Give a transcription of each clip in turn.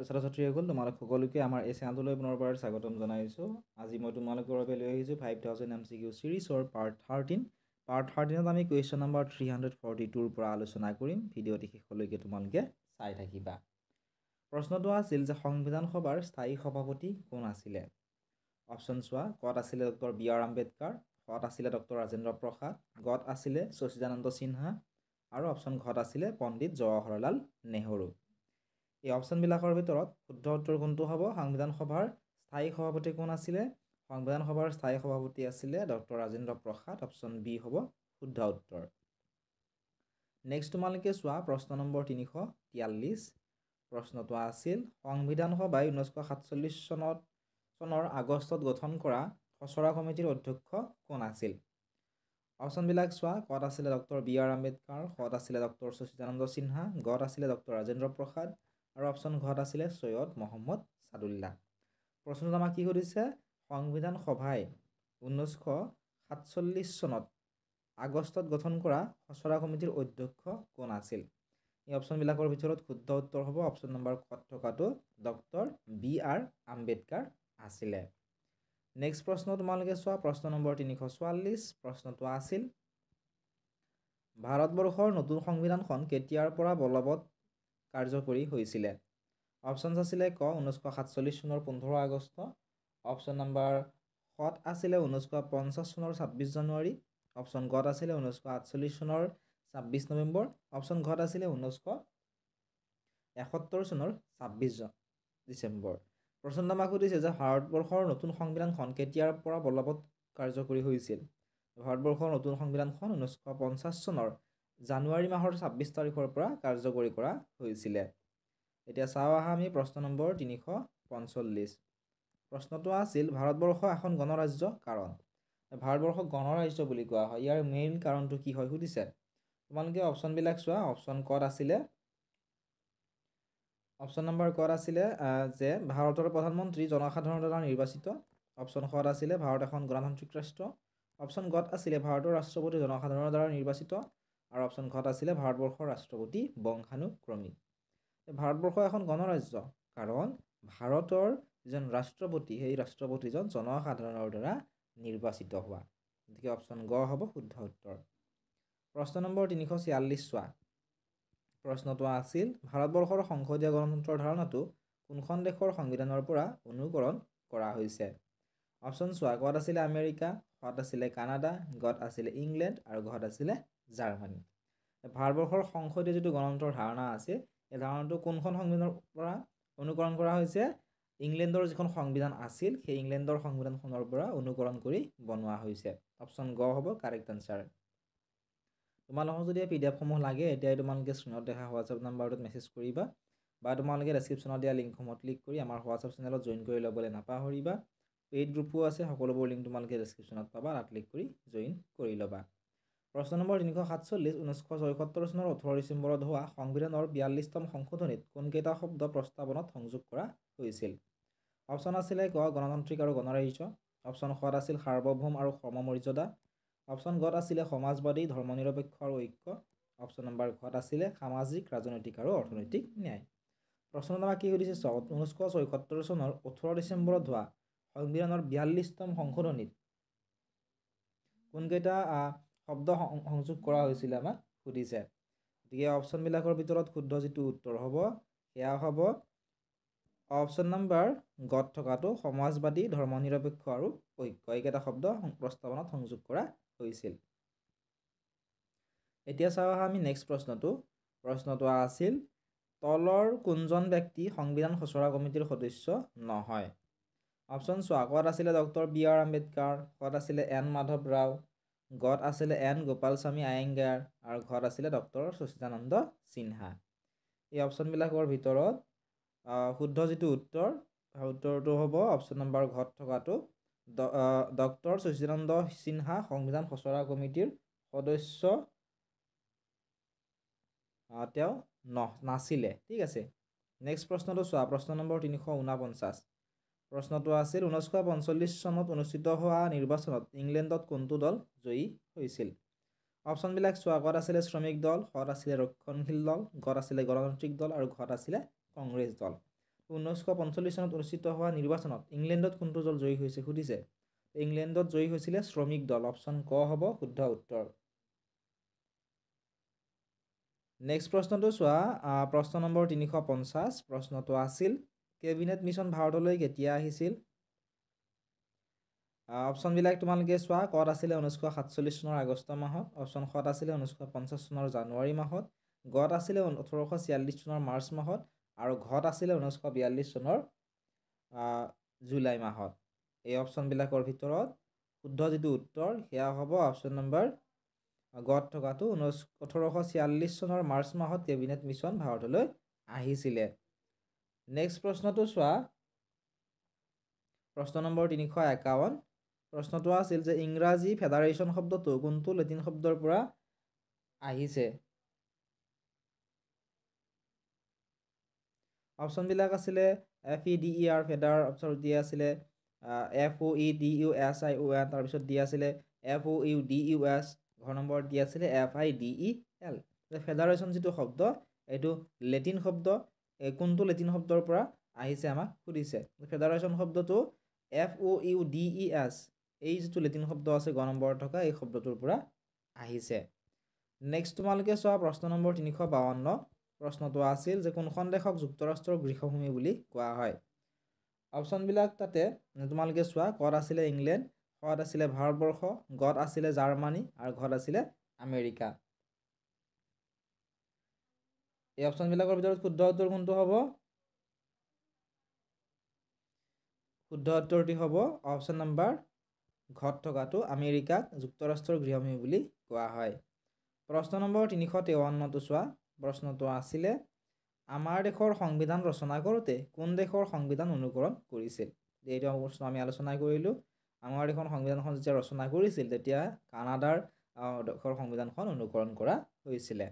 ছাত্ৰ ছাত্ৰীসকল, তোমালোক সকলোকে আমাৰ এই চেনেলটোলৈ পুনৰবাৰ স্বাগতম জনাইছোঁ। আজি মই তোমালোকৰ বাবে লৈ আহিছোঁ 5000 MCQ চিৰিজৰ পাৰ্ট 13। পাৰ্ট 13ত আমি কুৱেশ্যন নম্বৰ 342ৰ পৰা আলোচনা কৰিম। ভিডিঅ'টি শেষলৈকে তোমালোকে চাই থাকিবা। প্ৰশ্নটো আছিল যে সংবিধান সভাৰ স্থায়ী সভাপতি কোন আছিলে? অপশ্যন চোৱা। কত আছিলে ডক্টৰ বি আৰ আম্বেদকাৰ, কত আছিলে ডক্টৰ ৰাজেন্দ্ৰ প্ৰসাদ, গত আছিলে সচিদানন্দ সিনহা, আৰু অপশ্যন ঘত আছিলে পণ্ডিত জৱাহৰলাল নেহৰু। এই অপশ্যনবিলাকৰ ভিতৰত শুদ্ধ উত্তৰ কোনটো হ'ব? সংবিধান সভাৰ স্থায়ী সভাপতি কোন আছিলে? সংবিধান সভাৰ স্থায়ী সভাপতি আছিলে doctor Rajendra Prasad. Option B হ'ব শুদ্ধ উত্তৰ। নেক্সট তোমালোকে চোৱা প্ৰশ্ন নম্বৰ 343। প্ৰশ্নটো আছিল সংবিধান সভাই 1947 চনৰ আগষ্টত গঠন কৰা খচৰা কমিটিৰ অধ্যক্ষ কোন আছিল? অপশ্যনবিলাক চোৱা। কত আছিলে ডক্টৰ বি আৰ আম্বেদকাৰ, কত আছিলে ডক্টৰ সচিদানন্দ সিনহা, গত আছিলে ডক্টৰ ৰাজেন্দ্ৰ প্ৰসাদ, আৰু অপশ্যন ঘত আছিলে সৈয়দ মহম্মদ সাদুল্লাহ। প্ৰশ্নটো আমাক কি সুধিছে? সংবিধান সভাই 1947 চনত আগষ্টত গঠন কৰা খচৰা কমিটিৰ অধ্যক্ষ কোন আছিল? এই অপশ্যনবিলাকৰ ভিতৰত শুদ্ধ উত্তৰ হ'ব অপশ্যন নম্বৰ কত থকাটো ডক্টৰ বি আৰ আম্বেদকাৰ আছিলে। নেক্সট প্ৰশ্ন তোমালোকে চোৱা। প্ৰশ্ন নম্বৰ 344। প্ৰশ্নটো আছিল ভাৰতবৰ্ষৰ নতুন সংবিধানখন কেতিয়াৰ পৰা বলবৎ কাৰ্যকৰী হৈছিলে? অপশ্যনছ আছিলে ক 1947 চনৰ 15 আগষ্ট, অপশ্যন নম্বৰ খত আছিলে 1950 চনৰ 26 জানুৱাৰী, অপশ্যন গত আছিলে 1948 চনৰ 26 নৱেম্বৰ, অপশ্যন ঘত আছিলে 1971 চনৰ 26 ডিচেম্বৰ। প্ৰশ্নটো আমাক সুধিছে যে ভাৰতবৰ্ষৰ নতুন সংবিধানখন কেতিয়াৰ পৰা বলবৎ কাৰ্যকৰী হৈছিল? ভাৰতবৰ্ষৰ নতুন সংবিধানখন 1950 চনৰ জানুৱাৰী মাহৰ 26 তাৰিখৰ পৰা কাৰ্যকৰী কৰা হৈছিলে। এতিয়া চাওঁ আহা আমি প্ৰশ্ন নম্বৰ 345। প্ৰশ্নটো আছিল ভাৰতবৰ্ষ এখন গণৰাজ্য কাৰণ? ভাৰতবৰ্ষক গণৰাজ্য বুলি কোৱা হয়, ইয়াৰ মেইন কাৰণটো কি হয় সুধিছে। তোমালোকে অপশ্যনবিলাক চোৱা। অপশ্যন কত আছিলে? অপশ্যন নম্বৰ কত আছিলে যে ভাৰতৰ প্ৰধানমন্ত্ৰী জনসাধাৰণৰ দ্বাৰা নিৰ্বাচিত। অপশ্যন খত আছিলে ভাৰত এখন গণতান্ত্ৰিক ৰাষ্ট্ৰ। অপশ্যন গত আছিলে ভাৰতৰ ৰাষ্ট্ৰপতি জনসাধাৰণৰ দ্বাৰা নিৰ্বাচিত, আৰু অপশ্যন ঘত আছিলে ভাৰতবৰ্ষৰ ৰাষ্ট্ৰপতি বংশানুক্ৰমিক। ভাৰতবৰ্ষ এখন গণৰাজ্য কাৰণ ভাৰতৰ যিজন ৰাষ্ট্ৰপতি সেই ৰাষ্ট্ৰপতিজন জনসাধাৰণৰ দ্বাৰা নিৰ্বাচিত হোৱা। গতিকে অপশ্যন গ হ'ব শুদ্ধ উত্তৰ। প্ৰশ্ন নম্বৰ 346 চোৱা। প্ৰশ্নটো আছিল ভাৰতবৰ্ষৰ সংসদীয় গণতন্ত্ৰৰ ধাৰণাটো কোনখন দেশৰ সংবিধানৰ পৰা অনুকৰণ কৰা হৈছে? অপশ্যন চোৱা। কত আছিলে আমেৰিকা, কত আছিলে কানাডা, গত আছিলে ইংলেণ্ড, আৰু ঘত আছিলে জাৰ্মানী। ভাৰতবৰ্ষৰ সংসদীয় যিটো গণতন্ত্ৰৰ ধাৰণা আছে এই ধাৰণাটো কোনখন সংবিধানৰ পৰা অনুকৰণ কৰা হৈছে? ইংলেণ্ডৰ যিখন সংবিধান আছিল সেই ইংলেণ্ডৰ সংবিধানখনৰ পৰা অনুকৰণ কৰি বনোৱা হৈছে। অপশ্যন গ হ'ব কাৰেক্ট আনচাৰ। তোমালোকক যদি PDF-সমূহ লাগে এতিয়াই তোমালোকে স্ক্ৰীনত দেখা হোৱাটছআপ নাম্বাৰটোত মেছেজ কৰিবা, বা তোমালোকে ডেছক্ৰিপশ্যনত দিয়া লিংকসমূহ ক্লিক কৰি আমাৰ হোৱাটছআপ চেনেলত জইন কৰি ল'বলৈ নাপাহৰিবা। পেইড গ্ৰুপো আছে, সকলোবোৰ লিংক তোমালোকে ডেছক্ৰিপশ্যনত পাবা, তাত ক্লিক কৰি জইন কৰি ল'বা। প্ৰশ্ন নম্বৰ 347। 1974 চনৰ 18 ডিচেম্বৰত হোৱা সংবিধানৰ 42তম সংশোধনীত কোনকেইটা শব্দ প্ৰস্তাৱনাত সংযোগ কৰা হৈছিল? অপশ্যন আছিলে ক গণতান্ত্ৰিক আৰু গণৰাজ্য, অপশ্যন খত আছিল সাৰ্বভৌম আৰু সমমৰ্যাদা, অপশ্যন গত আছিলে সমাজবাদী ধৰ্মনিৰপেক্ষ আৰু ঐক্য, অপশ্যন নম্বৰ ঘত আছিলে সামাজিক ৰাজনৈতিক আৰু অৰ্থনৈতিক ন্যায়। প্ৰশ্নটো আমাক কি সুধিছে? 1974 চনৰ 18 ডিচেম্বৰত হোৱা সংবিধানৰ 42তম সংশোধনীত কোনকেইটা শব্দ সংযোগ কৰা হৈছিলে আমাক সুধিছে। গতিকে অপশ্যনবিলাকৰ ভিতৰত শুদ্ধ যিটো উত্তৰ হ'ব সেয়া হ'ব অপশ্যন নম্বৰ গত থকাটো সমাজবাদী ধৰ্মনিৰপেক্ষ আৰু ঐক্য। এইকেইটা শব্দ প্ৰস্তাৱনাত সংযোগ কৰা হৈছিল। এতিয়া চাওঁ আহা আমি নেক্সট প্ৰশ্নটো। প্ৰশ্নটো আছিল তলৰ কোনজন ব্যক্তি সংবিধান খচৰা কমিটিৰ সদস্য নহয়? অপশ্যন চোৱা। কত আছিলে ডক্টৰ বি আৰ আম্বেদকাৰ, কত আছিলে এন মাধৱ ৰাও, গত আছিলে এন গোপালস্বামী আয়েংগাৰ, আৰু ঘত আছিলে ডক্টৰ সচিদানন্দ সিনহা। এই অপশ্যনবিলাকৰ ভিতৰত শুদ্ধ যিটো উত্তৰটো হ'ব অপশ্যন নম্বৰ ঘত থকাটো ডক্টৰ সচিদানন্দ সিনহা সংবিধান খচৰা কমিটিৰ সদস্য তেওঁ নাছিলে। ঠিক আছে। নেক্সট প্ৰশ্নটো চোৱা। প্ৰশ্ন নম্বৰ 349। প্ৰশ্নটো আছিল 1945 চনত অনুষ্ঠিত হোৱা নিৰ্বাচনত ইংলেণ্ডত কোনটো দল জয়ী হৈছিল? অপশ্যনবিলাক চোৱা। কত আছিলে শ্ৰমিক দল, কত আছিলে ৰক্ষণশীল দল, গত আছিলে গণতান্ত্ৰিক দল, আৰু ঘত আছিলে কংগ্ৰেছ দল। 1945 চনত অনুষ্ঠিত হোৱা নিৰ্বাচনত ইংলেণ্ডত কোনটো দল জয়ী হৈছে সুধিছে। ইংলেণ্ডত জয়ী হৈছিলে শ্ৰমিক দল। অপশ্যন ক হ'ব শুদ্ধ উত্তৰ। নেক্সট প্ৰশ্নটো চোৱা, প্ৰশ্ন নম্বৰ 350। প্ৰশ্নটো আছিল কেবিনেট মিছন ভাৰতলৈ কেতিয়া আহিছিল? অপশ্যনবিলাক তোমালোকে চোৱা। কত আছিলে 1947 চনৰ আগষ্ট মাহত, অপশ্যন খত আছিলে 1950 চনৰ জানুৱাৰী মাহত, গত আছিলে 1846 চনৰ মাৰ্চ মাহত, আৰু ঘত আছিলে 1942 চনৰ জুলাই মাহত। এই অপশ্যনবিলাকৰ ভিতৰত শুদ্ধ যিটো উত্তৰ সেয়া হ'ব অপশ্যন নম্বৰ গত থকাটো 1846 চনৰ মাৰ্চ মাহত কেবিনেট মিছন ভাৰতলৈ আহিছিলে। নেক্সট প্ৰশ্নটো চোৱা, প্ৰশ্ন নম্বৰ 351। প্ৰশ্নটো আছিল যে ইংৰাজী ফেডাৰেশ্যন শব্দটো কোনটো লেটিন শব্দৰ পৰা আহিছে? অপশ্যনবিলাক আছিলে FEDER ফেডাৰ, অপশ্যন ডি আছিলে FOEDUSION, তাৰপিছত ডি আছিলে FOUDUS, ঘৰ নম্বৰ ডি আছিলে FIDEL। ফেডাৰেশ্যন যিটো শব্দ এইটো লেটিন শব্দ, কোনটো লেটিন শব্দৰ পৰা আহিছে আমাক সুধিছে। ফেডাৰেশ্যন শব্দটো FOUDES, এই যিটো লেটিন শব্দ আছে গ নম্বৰত থকা এই শব্দটোৰ পৰা আহিছে। নেক্সট তোমালোকে চোৱা প্ৰশ্ন নম্বৰ 352। প্ৰশ্নটো আছিল যে কোনখন দেশক যুক্তৰাষ্ট্ৰৰ গৃহভূমি বুলি কোৱা হয়? অপশ্যনবিলাক তাতে তোমালোকে চোৱা। কত আছিলে ইংলেণ্ড, খত আছিলে ভাৰতবৰ্ষ, গত আছিলে জাৰ্মানী, আৰু ঘত আছিলে আমেৰিকা। এই অপশ্যনবিলাকৰ ভিতৰত শুদ্ধ উত্তৰ কোনটো হ'ব? শুদ্ধ উত্তৰটি হ'ব অপশ্যন নম্বৰ ঘত থকাটো, আমেৰিকাক যুক্তৰাষ্ট্ৰৰ গৃহভূমি বুলি কোৱা হয়। প্ৰশ্ন নম্বৰ 353টো চোৱা। প্ৰশ্নটো আছিলে আমাৰ দেশৰ সংবিধান ৰচনা কৰোঁতে কোন দেশৰ সংবিধান অনুকৰণ কৰিছিল? এইটো প্ৰশ্ন আমি আলোচনা কৰিলোঁ। আমাৰ দেশৰ সংবিধানখন যেতিয়া ৰচনা কৰিছিল তেতিয়া কানাডাৰ দেশৰ সংবিধানখন অনুকৰণ কৰা হৈছিলে।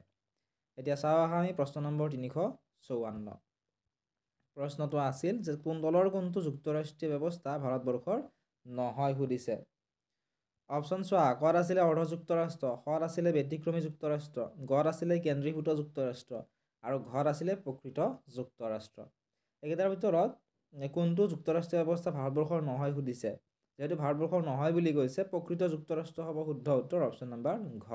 এতিয়া চাওঁ আহা আমি প্ৰশ্ন নম্বৰ 354। প্ৰশ্নটো আছিল যে কোন দলৰ কোনটো যুক্তৰাষ্ট্ৰীয় ব্যৱস্থা ভাৰতবৰ্ষৰ নহয় সুধিছে। অপশ্যন চোৱা। কত আছিলে অৰ্ধ যুক্তৰাষ্ট্ৰ, খত আছিলে ব্যতিক্ৰমী যুক্তৰাষ্ট্ৰ, গত আছিলে কেন্দ্ৰীভূত যুক্তৰাষ্ট্ৰ, আৰু ঘত আছিলে প্ৰকৃত যুক্তৰাষ্ট্ৰ। এইকেইটাৰ ভিতৰত কোনটো যুক্তৰাষ্ট্ৰীয় ব্যৱস্থা ভাৰতবৰ্ষৰ নহয় সুধিছে। যিহেতু ভাৰতবৰ্ষৰ নহয় বুলি কৈছে, প্ৰকৃত যুক্তৰাষ্ট্ৰ হ'ব শুদ্ধ উত্তৰ, অপশ্যন নম্বৰ ঘ।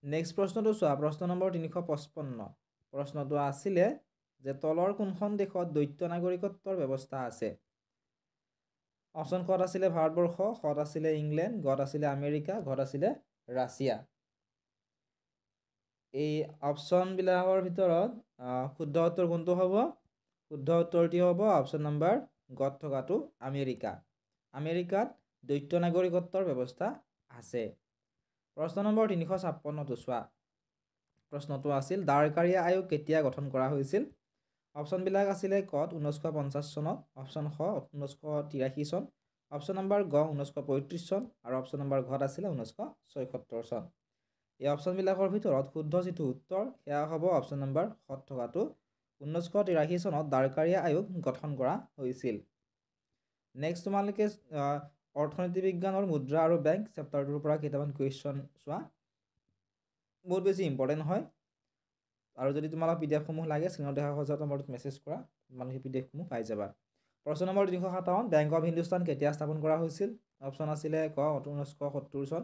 নেক্সট প্ৰশ্নটো চোৱা। প্ৰশ্ন নম্বৰ 355। প্ৰশ্নটো আছিলে যে তলৰ কোনখন দেশত দ্বৈত নাগৰিকত্বৰ ব্যৱস্থা আছে? অপশ্যন কত আছিলে ভাৰতবৰ্ষ, খত আছিলে ইংলেণ্ড, গত আছিলে আমেৰিকা, ঘত আছিলে ৰাছিয়া। এই অপশ্যনবিলাকৰ ভিতৰত শুদ্ধ উত্তৰ কোনটো হ'ব? শুদ্ধ উত্তৰটি হ'ব অপশ্যন নম্বৰ গত থকাটো, আমেৰিকা। আমেৰিকাত দ্বৈত নাগৰিকত্বৰ ব্যৱস্থা আছে। প্ৰশ্ন নম্বৰ 356টো চোৱা। প্ৰশ্নটো আছিল দাঁৰকাৰীয়া আয়োগ কেতিয়া গঠন কৰা হৈছিল? অপশ্যনবিলাক আছিলে কত 1950 চনত, অপশ্যন খ 1983 চন, অপশ্যন নম্বৰ গ 1935 চন, আৰু অপশ্যন নম্বৰ ঘত আছিলে 1976 চন। এই অপশ্যনবিলাকৰ ভিতৰত শুদ্ধ যিটো উত্তৰ সেয়া হ'ব অপশ্যন নম্বৰ খত থকাটো, 1983 চনত দাঁৰকাৰীয়া আয়োগ গঠন কৰা হৈছিল। নেক্সট তোমালোকে অৰ্থনীতি বিজ্ঞানৰ মুদ্ৰা আৰু বেংক চেপ্টাৰটোৰ পৰা কেইটামান কুৱেশ্যন চোৱা। বহুত বেছি ইম্পৰ্টেণ্ট হয়, আৰু যদি তোমালোক PDF-সমূহ লাগে স্ক্ৰীণত দেখা হোৱা নম্বৰত মেছেজ কৰা, তোমালোকে PDF-সমূহ পাই যাবা। প্ৰশ্ন নম্বৰ 357। বেংক অফ হিন্দুস্তান কেতিয়া স্থাপন কৰা হৈছিল? অপশ্যন আছিলে ক 1970 চন,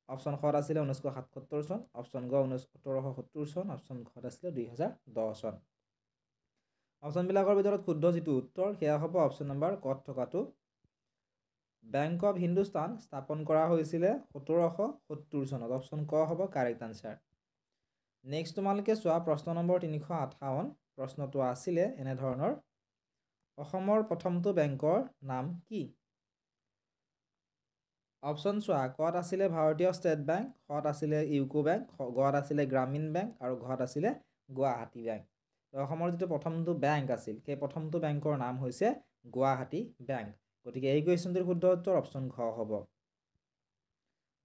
অপশ্যন খত আছিলে 1977 চন, অপশ্যন গ 1870 চন, অপশ্যন ঘত আছিলে 2010 চন। অপশ্যনবিলাকৰ ভিতৰত শুদ্ধ যিটো উত্তৰ সেয়া হ'ব অপশ্যন নম্বৰ কত থকাটো, বেংক অফ হিন্দুস্তান স্থাপন কৰা হৈছিলে 1770 চনত। অপশ্যন ক হ'ব কাৰেক্ট আনচাৰ। নেক্সট তোমালোকে চোৱা প্ৰশ্ন নম্বৰ 358। প্ৰশ্নটো আছিলে এনেধৰণৰ, অসমৰ প্ৰথমটো বেংকৰ নাম কি? অপশ্যন চোৱা। কত আছিলে ভাৰতীয় ষ্টেট বেংক, খত আছিলে ইউকো বেংক, গত আছিলে গ্ৰামীণ বেংক, আৰু ঘত আছিলে গুৱাহাটী বেংক। অসমৰ যিটো প্ৰথমটো বেংক আছিল সেই প্ৰথমটো বেংকৰ নাম হৈছে গুৱাহাটী বেংক। গতিকে এই কুৱেশ্যনটোৰ শুদ্ধ উত্তৰ অপশ্যন ঘ হ'ব।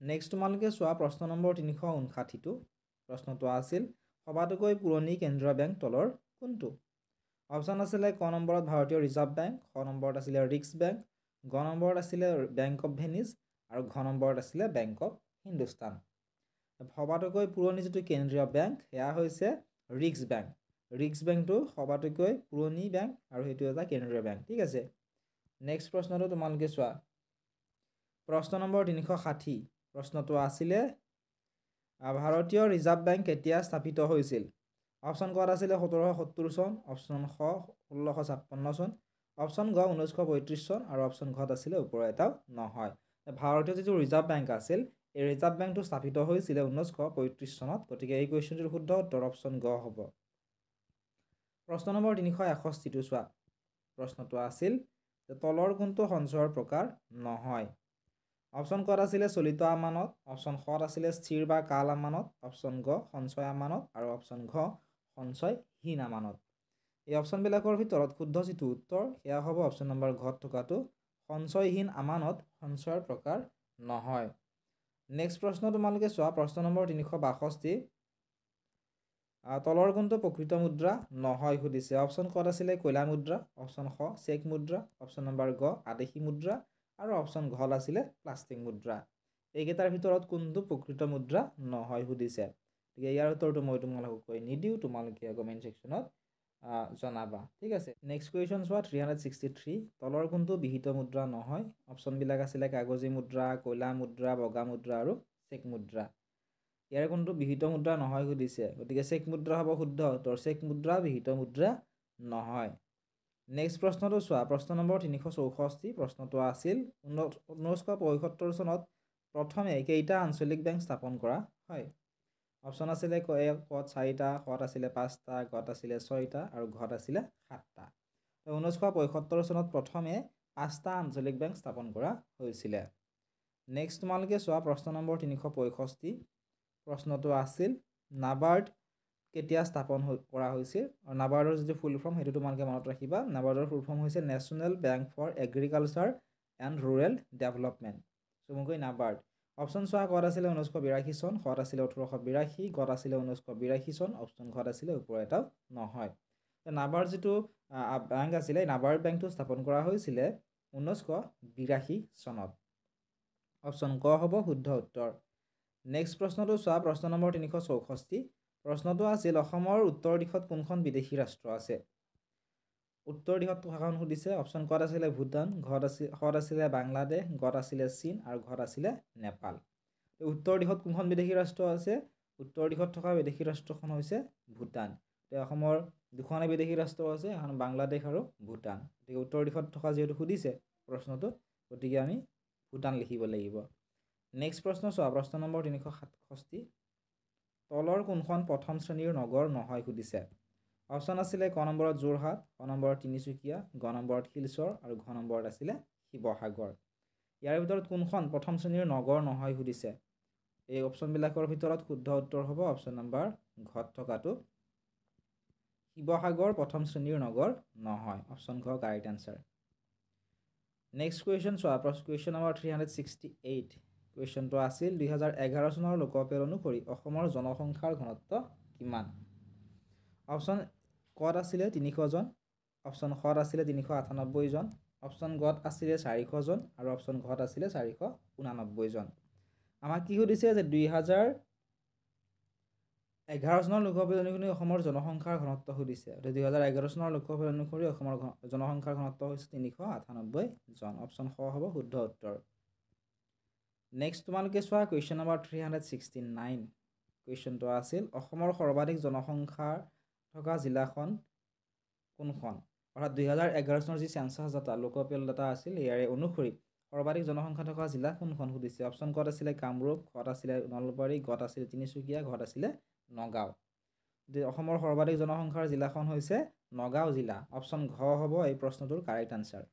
নেক্সট তোমালোকে চোৱা প্ৰশ্ন নম্বৰ 359টো। প্ৰশ্নটো আছিল সবাতোকৈ পুৰণি কেন্দ্ৰীয় বেংক তলৰ কোনটো? অপশ্যন আছিলে ক নম্বৰত ভাৰতীয় ৰিজাৰ্ভ বেংক, খ নম্বৰত আছিলে ৰিক্স বেংক, গ নম্বৰত আছিলে বেংক অফ ভেনিছ, আৰু ঘ নম্বৰত আছিলে বেংক অফ হিন্দুস্তান। সবাতোকৈ পুৰণি যিটো কেন্দ্ৰীয় বেংক সেয়া হৈছে ৰিক্স বেংক। ৰিক্স বেংকটো সবাতোকৈ পুৰণি বেংক আৰু সেইটো এটা কেন্দ্ৰীয় বেংক ঠিক আছে নেক্সট প্ৰশ্নটো তোমালোকে চোৱা প্ৰশ্ন নম্বৰ 360 প্ৰশ্নটো আছিলে ভাৰতীয় ৰিজাৰ্ভ বেংক কেতিয়া স্থাপিত হৈছিল অপশ্যন ক'ত আছিলে 1770 চন অপশ্যন খ 1656 চন অপশ্যন গ 1935 চন আৰু অপশ্যন ঘত আছিলে ওপৰৰ এটাও নহয় ভাৰতীয় যিটো ৰিজাৰ্ভ বেংক আছিল এই ৰিজাৰ্ভ বেংকটো স্থাপিত হৈছিলে 1935 চনত গতিকে এই কুৱেশ্যনটোৰ শুদ্ধ উত্তৰ অপশ্যন গ হ'ব প্ৰশ্ন নম্বৰ 361 টো চোৱা প্ৰশ্নটো আছিল যে তলৰ কোনটো সঞ্চয়ৰ প্ৰকাৰ নহয় অপশ্যন ক'ত আছিলে চলিত আমানত অপশ্যন খ আছিলে স্থিৰ বা কাল আমানত অপশ্যন গ সঞ্চয় আমানত আৰু অপশ্যন ঘ সঞ্চয়হীন আমানত এই অপশ্যনবিলাকৰ ভিতৰত শুদ্ধ যিটো উত্তৰ সেয়া হ'ব অপশ্যন নম্বৰ ঘত থকাটো সঞ্চয়হীন আমানত সঞ্চয়ৰ প্ৰকাৰ নহয় নেক্সট প্ৰশ্ন তোমালোকে চোৱা প্ৰশ্ন নম্বৰ 362 তলৰ কোনটো প্ৰকৃত মুদ্ৰা নহয় সুধিছে অপশ্যন ক'ত আছিলে কয়লা মুদ্ৰা অপশ্যন খ চেক মুদ্ৰা অপশ্যন নম্বৰ গ আদেশী মুদ্ৰা আৰু অপশ্যন ঘল আছিলে প্লাষ্টিক মুদ্ৰা এইকেইটাৰ ভিতৰত কোনটো প্ৰকৃত মুদ্ৰা নহয় সুধিছে গতিকে ইয়াৰ উত্তৰটো মই তোমালোকক কৈ নিদিওঁ তোমালোকে কমেণ্ট ছেকশ্যনত জনাবা ঠিক আছে নেক্সট কুৱেশ্যন চোৱা 363 তলৰ কোনটো বিহিত মুদ্ৰা নহয় অপশ্যনবিলাক আছিলে কাগজী মুদ্ৰা কয়লা মুদ্ৰা বগা মুদ্ৰা আৰু চেক মুদ্ৰা ইয়াৰ কোনটো বিহিত মুদ্ৰা নহয় সুধিছে গতিকে চেক মুদ্ৰা হ'ব শুদ্ধ উত্তৰ চেক মুদ্ৰা বিহিত মুদ্ৰা নহয় নেক্সট প্ৰশ্নটো চোৱা প্ৰশ্ন নম্বৰ 364 প্ৰশ্নটো আছিল 1975 চনত প্ৰথমে কেইটা আঞ্চলিক বেংক স্থাপন কৰা হয় অপশ্যন আছিলে কত 4টা কত আছিলে 5টা গত আছিলে 6টা আৰু ঘত আছিলে 7টা 1975 চনত প্ৰথমে 5টা আঞ্চলিক বেংক স্থাপন কৰা হৈছিলে নেক্সট তোমালোকে চোৱা প্ৰশ্ন নম্বৰ 365 প্ৰশ্নটো আছিল নাবাৰ্ড কেতিয়া স্থাপন কৰা হৈছিল আৰু নাবাৰ্ডৰ যিটো ফুল ফৰ্ম সেইটো তোমালোকে মনত ৰাখিবা নাবাৰ্ডৰ ফুল ফৰ্ম হৈছে national bank for agriculture and rural development চমুকৈ নাবাৰ্ড অপশ্যন চোৱা ক'ত আছিলে 1982 চন ক'ত আছিলে 1882 ক'ত আছিলে 1982 চন অপশ্যন ঘত আছিলে ওপৰ এটাও নহয় নাবাৰ্ড যিটো বেংক আছিলে নাবাৰ্ড বেংকটো স্থাপন কৰা হৈছিলে 1982 চনত অপশ্যন ক হ'ব শুদ্ধ উত্তৰ নেক্সট প্ৰশ্নটো চোৱা প্ৰশ্ন নম্বৰ 364 প্ৰশ্নটো আছিল অসমৰ উত্তৰ দিশত কোনখন বিদেশী ৰাষ্ট্ৰ আছে উত্তৰ দিশত থকাখন সুধিছে অপশ্যন ক'ত আছিলে ভূটান ঘত আছিলে বাংলাদেশ গত আছিলে চীন আৰু ঘত আছিলে নেপাল উত্তৰ দিশত কোনখন বিদেশী ৰাষ্ট্ৰ আছে উত্তৰ দিশত থকা বিদেশী ৰাষ্ট্ৰখন হৈছে ভূটান অসমৰ দুখনে বিদেশী ৰাষ্ট্ৰ আছে এখন বাংলাদেশ আৰু ভূটান গতিকে উত্তৰ দিশত থকা যিহেতু সুধিছে প্ৰশ্নটো গতিকে আমি ভূটান লিখিব লাগিব নেক্সট প্ৰশ্ন চোৱা প্ৰশ্ন নম্বৰ 367 তলৰ কোনখন প্ৰথম শ্ৰেণীৰ নগৰ নহয় সুধিছে অপশ্যন আছিলে ক নম্বৰত যোৰহাট ক নম্বৰত তিনিচুকীয়া গ নম্বৰত শিলচৰ আৰু ঘ নম্বৰত আছিলে শিৱসাগৰ ইয়াৰ ভিতৰত কোনখন প্ৰথম শ্ৰেণীৰ নগৰ নহয় সুধিছে এই অপশ্যনবিলাকৰ ভিতৰত শুদ্ধ উত্তৰ হ'ব অপশ্যন নম্বৰ ঘত থকাটো শিৱসাগৰ প্ৰথম শ্ৰেণীৰ নগৰ নহয় অপশ্যন ঘ কাৰেক্ট এনচাৰ নেক্সট কুৱেশ্যন চোৱা কুৱেশ্যন নম্বৰ 368 কুৱেশ্যনটো আছিল 2011 চনৰ লোকপিয়ল অনুসৰি অসমৰ জনসংখ্যাৰ ঘনত্ব কিমান অপশ্যন ক'ত আছিলে 300 জন অপশ্যন খত আছিলে 398 জন অপশ্যন গত আছিলে 400 জন আৰু অপশ্যন ঘত আছিলে 489 জন আমাক কি সুধিছে যে 2011 চনৰ লোকপিয়ল অনুসৰি অসমৰ জনসংখ্যাৰ ঘনত্ব সুধিছে 2011 চনৰ লোকপিয়ল অনুসৰি অসমৰ জনসংখ্যাৰ ঘনত্ব হৈছে 398 জন অপশ্যন খ হ'ব শুদ্ধ উত্তৰ নেক্সট তোমালোকে চোৱা কুৱেশ্যন নম্বৰ 369 কুৱেশ্যনটো আছিল অসমৰ সৰ্বাধিক জনসংখ্যা থকা জিলাখন কোনখন অৰ্থাৎ 2011 চনৰ যি চেঞ্চাছ ডাটা লোকপিয়ল ডাটা আছিল ইয়াৰে অনুসৰি সৰ্বাধিক জনসংখ্যা থকা জিলা কোনখন সুধিছে অপশ্যন ক'ত আছিলে কামৰূপ ঘত আছিলে নলবাৰী গত আছিলে তিনিচুকীয়া ঘত আছিলে নগাঁও অসমৰ সৰ্বাধিক জনসংখ্যাৰ জিলাখন হৈছে নগাঁও জিলা অপশ্যন ঘ হ'ব এই প্ৰশ্নটোৰ কাৰেক্ট আনচাৰ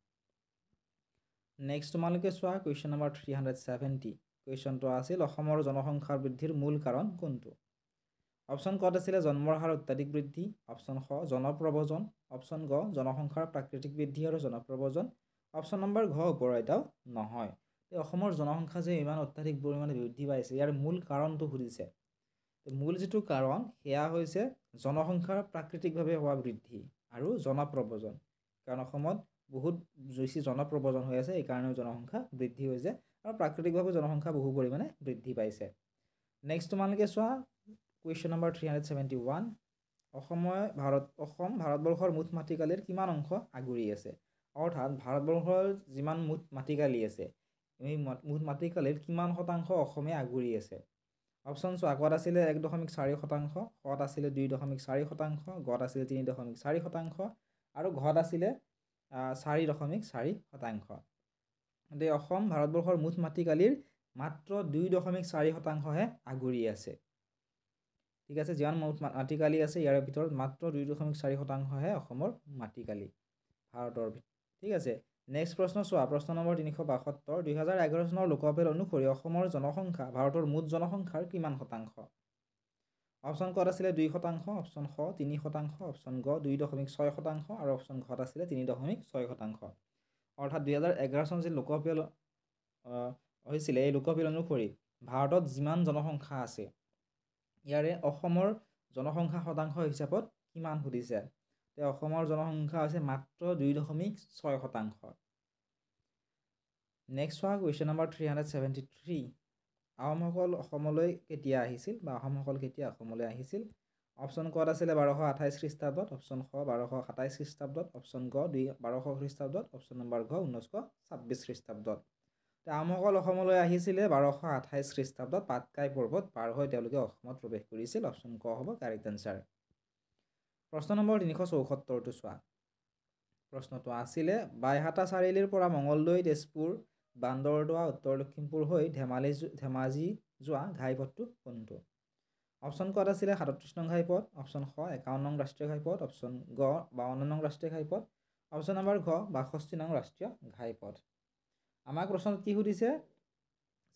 নেক্সট তোমালোকে চোৱা কুৱেশ্যন নম্বৰ 370 কুৱেশ্যনটো আছিল অসমৰ জনসংখ্যা বৃদ্ধিৰ মূল কাৰণ কোনটো অপশ্যন ক'ত আছিলে জন্মৰ হাৰ অত্যাধিক বৃদ্ধি অপশ্যন খ জনপ্ৰব্ৰজন অপশ্যন গ জনসংখ্যাৰ প্ৰাকৃতিক বৃদ্ধি আৰু জনপ্ৰব্ৰজন অপশ্যন নম্বৰ ঘ ওপৰ এটাও নহয় অসমৰ জনসংখ্যা যে ইমান অত্যাধিক পৰিমাণে বৃদ্ধি পাইছে ইয়াৰ মূল কাৰণটো সুধিছে মূল যিটো কাৰণ সেয়া হৈছে জনসংখ্যাৰ প্ৰাকৃতিকভাৱে হোৱা বৃদ্ধি আৰু জনপ্ৰব্ৰজন কাৰণ অসমত বহুত বেছি জনপ্ৰব্ৰজন হৈ আছে এই কাৰণেও জনসংখ্যা বৃদ্ধি হৈছে আৰু প্ৰাকৃতিকভাৱে জনসংখ্যা বহু পৰিমাণে বৃদ্ধি পাইছে নেক্সট তোমালোকে চোৱা কুৱেশ্যন নম্বৰ 371 অসম ভাৰতবৰ্ষৰ মুঠ মাটিকালিৰ কিমান অংশ আগুৰি আছে? অৰ্থাৎ ভাৰতবৰ্ষৰ যিমান মুঠ মাটিকালি আছে এই মুঠ মাটিকালিৰ কিমান শতাংশ অসমে আগুৰি আছে? অপশ্যন চোৱা, কত আছিলে 1.4%, কত আছিলে 2.4%, গত আছিলে 3.4% আৰু ঘত আছিলে 4.4%। গতিকে অসম ভাৰতবৰ্ষৰ মুঠ মাটিকালিৰ মাত্ৰ 2.4%হে আগুৰি আছে। ঠিক আছে, যিমান মুঠ মাটিকালি আছে ইয়াৰ ভিতৰত মাত্ৰ 2.4%হে অসমৰ মাটিকালি ভাৰতৰ ভিতৰত। ঠিক আছে, নেক্সট প্ৰশ্ন চোৱা, প্ৰশ্ন নম্বৰ 372। 2011 চনৰ লোকসভা অনুসৰি অসমৰ জনসংখ্যা ভাৰতৰ মুঠ জনসংখ্যাৰ কিমান শতাংশ? অপশ্যন কত আছিলে 2%, অপশ্যন খ 3%, অপশ্যন গ 2.6% আৰু অপশ্যন ঘত আছিলে 3.6%। অৰ্থাৎ 2011 চনত যি লোকসভা হৈছিলে এই লোকসভা অনুসৰি ভাৰতত যিমান জনসংখ্যা আছে ইয়াৰে অসমৰ জনসংখ্যা শতাংশ হিচাপত কিমান সুধিছে? অসমৰ জনসংখ্যা হৈছে মাত্ৰ 2.6%। নেক্সট চোৱা, কুৱেশ্যন নম্বৰ 373। আহোমসকল অসমলৈ কেতিয়া আহিছিল বা আহোমসকল কেতিয়া অসমলৈ আহিছিল? অপশ্যন কত আছিলে 1228 খ্ৰীষ্টাব্দত, অপশ্যন খ 1227 খ্ৰীষ্টাব্দত, অপশ্যন গ 1200 খ্ৰীষ্টাব্দত, অপশ্যন নম্বৰ ঘ 1926 খ্ৰীষ্টাব্দত। আহোমসকল অসমলৈ আহিছিলে 1228 খ্ৰীষ্টাব্দত পাটকাই পৰ্বত পাৰ হৈ তেওঁলোকে অসমত প্ৰৱেশ কৰিছিল। অপশ্যন ক হ'ব কাৰেক্ট এনচাৰ। প্ৰশ্ন নম্বৰ 374টো চোৱা, প্ৰশ্নটো আছিলে বাইহাটা চাৰিআলিৰ পৰা মঙলদৈ, তেজপুৰ, বান্দৰদোৱা, উত্তৰ লখিমপুৰ হৈ ধেমাজি যোৱা ঘাইপথটো কোনটো? অপশ্যন কত আছিলে 37 নং ঘাইপথ, অপশ্যন খ 51 নং ৰাষ্ট্ৰীয় ঘাইপথ, অপশ্যন গ 52 নং ৰাষ্ট্ৰীয় ঘাইপথ, অপশ্যন নম্বৰ ঘ 62 নং ৰাষ্ট্ৰীয় ঘাইপথ। আমাক প্ৰশ্নত কি সুধিছে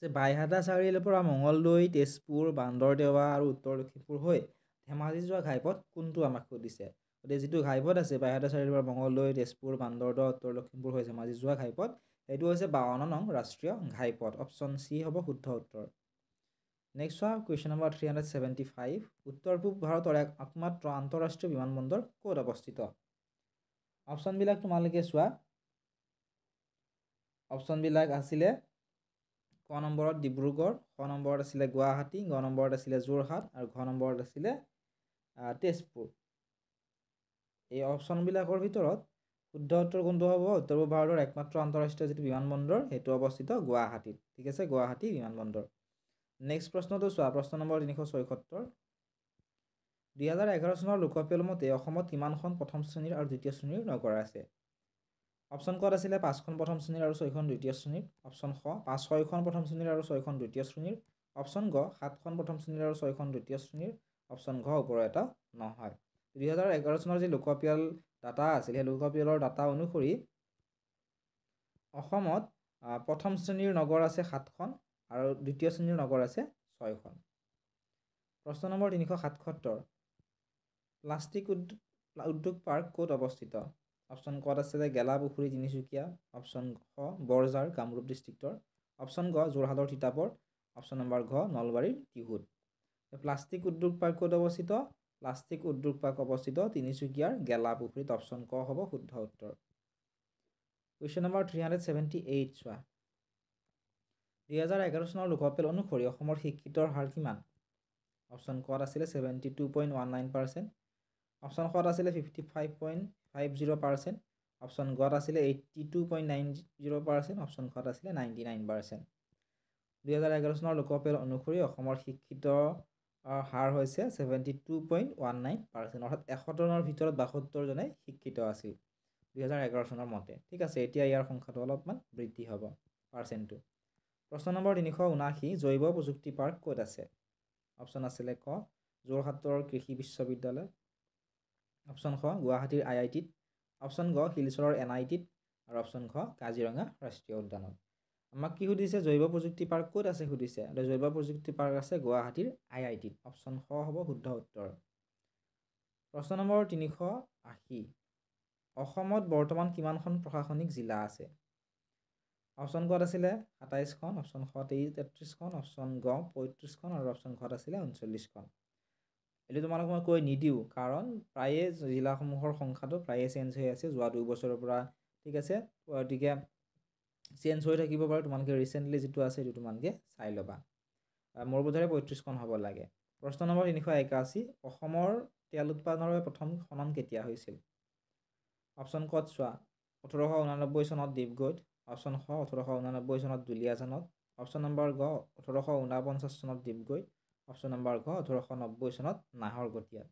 যে বাইহাটা চাৰিআলিৰ পৰা মঙলদৈ, তেজপুৰ, বান্দৰদেৱা আৰু উত্তৰ লখিমপুৰ হৈ ধেমাজি যোৱা ঘাইপথ কোনটো আমাক সুধিছে। গতিকে যিটো ঘাইপথ আছে বাইহাটা চাৰিআলিৰ পৰা মঙলদৈ, তেজপুৰ, বান্দৰদেৱা, উত্তৰ লখিমপুৰ হৈ ধেমাজি যোৱা ঘাইপথ, সেইটো হৈছে 52 নং ৰাষ্ট্ৰীয় ঘাইপথ। অপশ্যন চি হ'ব শুদ্ধ উত্তৰ। নেক্সট চোৱা, কুৱেশ্যন নম্বৰ 375। উত্তৰ পূব ভাৰতৰ একমাত্ৰ আন্তঃৰাষ্ট্ৰীয় বিমানবন্দৰ ক'ত অৱস্থিত? অপশ্যনবিলাক তোমালোকে চোৱা, অপশ্যনবিলাক আছিলে ক নম্বৰত ডিব্ৰুগড়, খ নম্বৰত আছিলে গুৱাহাটী, গ নম্বৰত আছিলে যোৰহাট আৰু ঘ নম্বৰত আছিলে তেজপুৰ। এই অপশ্যনবিলাকৰ ভিতৰত শুদ্ধ উত্তৰ কোনটো হ'ব? উত্তৰ পূব ভাৰতৰ একমাত্ৰ আন্তঃৰাষ্ট্ৰীয় যিটো বিমানবন্দৰ সেইটো অৱস্থিত গুৱাহাটীত। ঠিক আছে, গুৱাহাটী বিমানবন্দৰ। নেক্সট প্ৰশ্নটো চোৱা, প্ৰশ্ন নম্বৰ 376। 2011 চনৰ লোকসভা মতে অসমত কিমানখন প্ৰথম শ্ৰেণীৰ আৰু দ্বিতীয় শ্ৰেণীৰ নগৰ আছে? অপশ্যন কত আছিলে 5খন প্ৰথম শ্ৰেণীৰ আৰু 6খন দ্বিতীয় শ্ৰেণীৰ, অপশ্যন খ 6খন প্ৰথম শ্ৰেণীৰ আৰু 6খন দ্বিতীয় শ্ৰেণীৰ, অপশ্যন গ 7খন প্ৰথম শ্ৰেণীৰ আৰু 6খন দ্বিতীয় শ্ৰেণীৰ, অপশ্যন ঘ ওপৰৰ এটা নহয়। 2011 চনৰ যি লোকপিয়ল ডাটা আছিল সেই লোকপিয়লৰ ডাটা অনুসৰি অসমত প্ৰথম শ্ৰেণীৰ নগৰ আছে 7খন আৰু দ্বিতীয় শ্ৰেণীৰ নগৰ আছে 6খন। প্ৰশ্ন নম্বৰ 377। প্লাষ্টিক উদ্যোগ পাৰ্ক ক'ত অৱস্থিত? অপশ্যন কত আছিলে গেলাপুখুৰী, তিনিচুকীয়া, অপশ্যন খ বৰঝাৰ, কামৰূপ ডিষ্ট্ৰিক্টৰ, অপশ্যন গ যোৰহাটৰ তিতাবৰ, অপশ্যন নম্বৰ ঘ নলবাৰীৰ টিহুত। প্লাষ্টিক উদ্যোগ পাৰ্ক ক'ত অৱস্থিত? প্লাষ্টিক উদ্যোগ পাৰ্ক অৱস্থিত তিনিচুকীয়াৰ গেলাপুখুৰীত। অপশ্যন ক হ'ব শুদ্ধ উত্তৰ। কুৱেশ্যন নম্বৰ 378 চোৱা, 2011 চনৰ লোকপিয়ল অনুসৰি অসমৰ শিক্ষিতৰ হাৰ কিমান? অপশ্যন কত আছিলে 72.19%, অপশ্যন কত আছিলে 55.50%, অপশ্যন গত আছিলে 82.90%, অপশ্যন ঘত আছিলে 99%। 2011 চনৰ লোকপিয়ল অনুসৰি অসমৰ শিক্ষিত হাৰ হৈছে 72.19%, অৰ্থাৎ 100 জনৰ ভিতৰত 72 জনে শিক্ষিত আছিল 2011 চনৰ মতে। ঠিক আছে, এতিয়া ইয়াৰ সংখ্যাটো অলপমান বৃদ্ধি হ'ব পাৰ্চেণ্টটো। প্ৰশ্ন নম্বৰ 379। জৈৱ প্ৰযুক্তি পাৰ্ক ক'ত আছে? অপশ্যন আছিলে ক যোৰহাটৰ কৃষি বিশ্ববিদ্যালয়, অপশ্যন খ গুৱাহাটীৰ IITত, অপশ্যন গ শিলচৰৰ NITত আৰু অপশ্যন খ কাজিৰঙা ৰাষ্ট্ৰীয় উদ্যানত। আমাক কি সুধিছে? জৈৱ প্ৰযুক্তি পাৰ্ক ক'ত আছে সুধিছে। জৈৱ প্ৰযুক্তি পাৰ্ক আছে গুৱাহাটীৰ IITত। অপশ্যন খ হ'ব শুদ্ধ উত্তৰ। প্ৰশ্ন নম্বৰ 380। অসমত বৰ্তমান কিমানখন প্ৰশাসনিক জিলা আছে? অপশ্যন কত আছিলে 27খন, অপশ্যন খ 33খন, অপশ্যন গ 35খন আৰু অপশ্যন ঘত আছিলে 39খন। এইটো তোমালোক মই কৈ নিদিওঁ কাৰণ প্ৰায়ে জিলাসমূহৰ সংখ্যাটো প্ৰায়ে চেঞ্জ হৈ আছে যোৱা 2 বছৰৰ পৰা। ঠিক আছে, গতিকে চেঞ্জ হৈ থাকিব পাৰে, তোমালোকে ৰিচেণ্টলি যিটো আছে সেইটো তোমালোকে চাই ল'বা। মোৰ বোধেৰে 35খন হ'ব লাগে। প্ৰশ্ন নম্বৰ 381। অসমৰ তেল উৎপাদনৰ বাবে প্ৰথম খনন কেতিয়া হৈছিল? অপশ্যন কত চোৱা 1889 চনত ডিপগৈত, অপশ্যন খ 1889 চনত দুলিয়াজানত, অপশ্যন নম্বৰ গ 1849 চনত ডিপগৈত, অপশ্যন নম্বৰ ঘ 1890 চনত নাহৰকটীয়াত।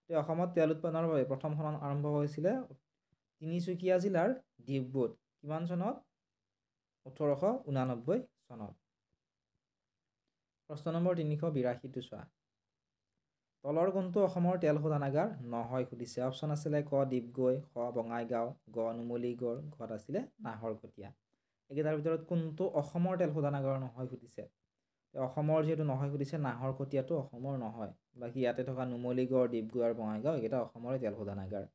অসমত তেল উৎপাদনৰ বাবে প্ৰথম খনন আৰম্ভ হৈছিলে তিনিচুকীয়া জিলাৰ ডিগবৈত। কিমান চনত? 1889 চনত। প্ৰশ্ন নম্বৰ 382 চোৱা তলৰ কোনটো অসমৰ তেল শোধনাগাৰ নহয় সুধিছে। অপশ্যন আছিলে ক ডিগবৈ, খ বঙাইগাঁও, গ নুমলীগড়, ঘত আছিলে নাহৰকটীয়া। এইকেইটাৰ ভিতৰত কোনটো অসমৰ তেল শোধনাগাৰ নহয় সুধিছে। অসমৰ যিহেতু নহয় সুধিছে, নাহৰকটীয়াটো অসমৰ নহয়। বাকী ইয়াতে থকা নুমলীগড়, ডিগবৈ আৰু বঙাইগাঁও এইকেইটা অসমৰে তেল শোধনাগাৰ।